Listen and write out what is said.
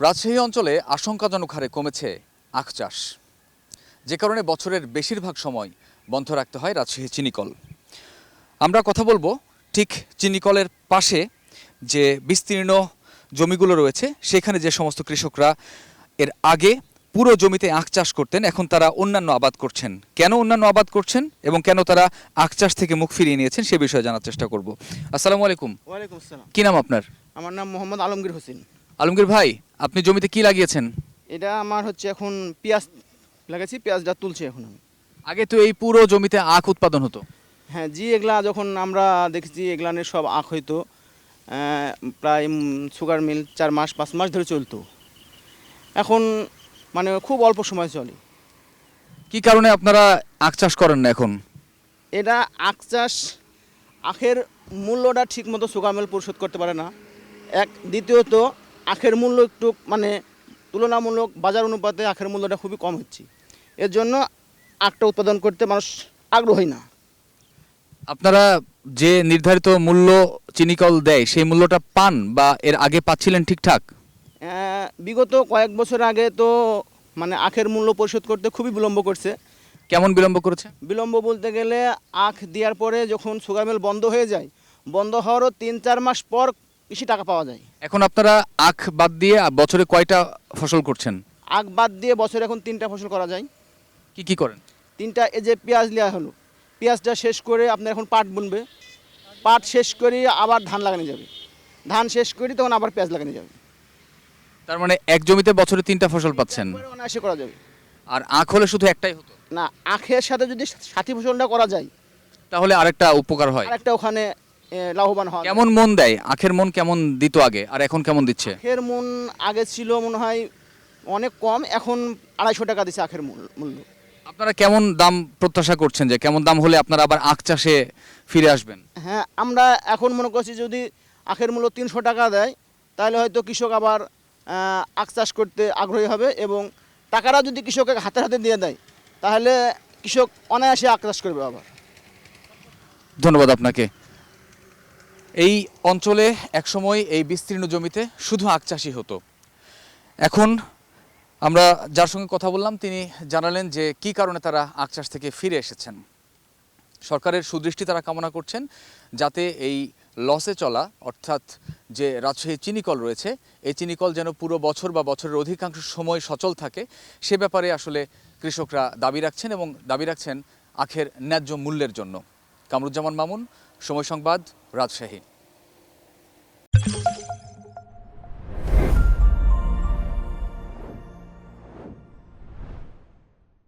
রাজশাহী অঞ্চলে আশঙ্কাজনক হারে কমেছে আখ চাষ, যে কারণে বছরের বেশিরভাগ সময় বন্ধ রাখতে হয় রাজশাহী চিনিকল। আমরা কথা বলবো ঠিক চিনিকলের পাশে যে বিস্তীর্ণ জমিগুলো রয়েছে সেখানে যে সমস্ত কৃষকরা এর আগে পুরো জমিতে আখ চাষ করতেন, এখন তারা অন্যান্য আবাদ করছেন। কেন অন্যান্য আবাদ করছেন এবং কেন তারা আখ চাষ থেকে মুখ ফিরিয়ে নিয়েছেন সে বিষয়ে জানার চেষ্টা করব। আসসালামু আলাইকুম। ওয়ালাইকুম আসসালাম। কি নাম আপনার? আমার নাম মোহাম্মদ আলমগীর হোসেন। আলমগীর ভাই, আপনি জমিতে কি লাগিয়েছেন? এটা আমার হচ্ছে এখন পেঁয়াজ লাগাইছি, পেঁয়াজটা তুলছি এখন আমি। আগে তো এই পুরো জমিতে আখ উৎপাদন হতো। হ্যাঁ জি, এগুলা যখন আমরা দেখেছি এগুলানের সব আখ হইতো প্রায় সুগার মিল 4 মাস 5 মাস ধরে চলতো। এখন মানে খুব অল্প সময় চলে। কি কারণে আপনারা আখ চাষ করেন না এখন? এটা আখ চাষ, আখের মূল্যটা ঠিকমতো সুগার মিল পরিশোধ করতে পারে না। দ্বিতীয়ত আখের মূল্য একটু মানে তুলনামূলক বাজার অনুপাতে আখের মূল্যটা খুবই কম হচ্ছে। এর জন্য আখটা উৎপাদন করতে মানুষ আগ্রহী না। আপনারা যে নির্ধারিত মূল্য চিনিকল দেয় সেই মূল্যটা পান বা এর আগে পাচ্ছিলেন ঠিকঠাক? বিগত কয়েক বছর আগে তো মানে আখের মূল্য পরিশোধ করতে খুবই বিলম্ব করছে। কেমন বিলম্ব করেছে? বিলম্ব বলতে গেলে আখ দেওয়ার পরে যখন সুগার মিল বন্ধ হয়ে যায়, বন্ধ হওয়ারও 3-4 মাস পর বেশি টাকা পাওয়া যায়। এখন আপনারা আখ বাদ দিয়ে বছরে কয়টা ফসল করছেন? আখ বাদ দিয়ে বছরে এখন 3টা ফসল করা যায়। কি কি করেন? 3টা, এই যে পেঁয়াজ নেওয়া হলো, পেঁয়াজটা শেষ করে আপনার এখন পাট বুনবে, পাট শেষ করে আবার ধান লাগানো যাবে, ধান শেষ করে তখন আবার পেঁয়াজ লাগানো যাবে। তার মানে এক জমিতে বছরে 3টা ফসল পাচ্ছেন। অনায়াসে করা যাবে। আর আখ হলে শুধু একটাই হতো না, আখের সাথে যদি সাথী ফসলটা করা যায় তাহলে আরেকটা উপকার হয়। আরেকটা ওখানে লাভবান হয়। কেমন মন দেয়? আখের মন কেমন দিত আগে আর এখন কেমন দিচ্ছে? আখের মন আগে ছিল মনে হয় অনেক কম, এখন 250 টাকা দিচ্ছে আখের মূল্য। আপনারা কেমন দাম প্রত্যাশা করছেন, যে কেমন দাম হলে আপনারা আবার আখ চাষে ফিরে আসবেন? হ্যাঁ, আমরা এখন মনে করছি যদি আখের মূল্য 300 টাকা দেয় তাহলে হয়তো কৃষক আবার আখ চাষ করতে আগ্রহী হবে, এবং টাকাটা যদি কৃষকের হাতে হাতে দিয়ে দেয় তাহলে কৃষক অনায়াসে আখ চাষ করবে আবার। ধন্যবাদ আপনাকে। এই অঞ্চলে একসময় এই বিস্তীর্ণ জমিতে শুধু আখ চাষই হতো। এখন আমরা যার সঙ্গে কথা বললাম তিনি জানালেন যে কি কারণে তারা আখ চাষ থেকে ফিরে এসেছেন। সরকারের সুদৃষ্টি তারা কামনা করছেন যাতে এই লসে চলা, অর্থাৎ যে রাজশাহী চিনিকল রয়েছে এই চিনিকল যেন পুরো বছর বা বছরের অধিকাংশ সময় সচল থাকে, সে ব্যাপারে আসলে কৃষকরা দাবি রাখছেন এবং দাবি রাখছেন আখের ন্যায্য মূল্যের জন্য। কামরুজ্জামান মামুন, সময় সংবাদ, রাজশাহী।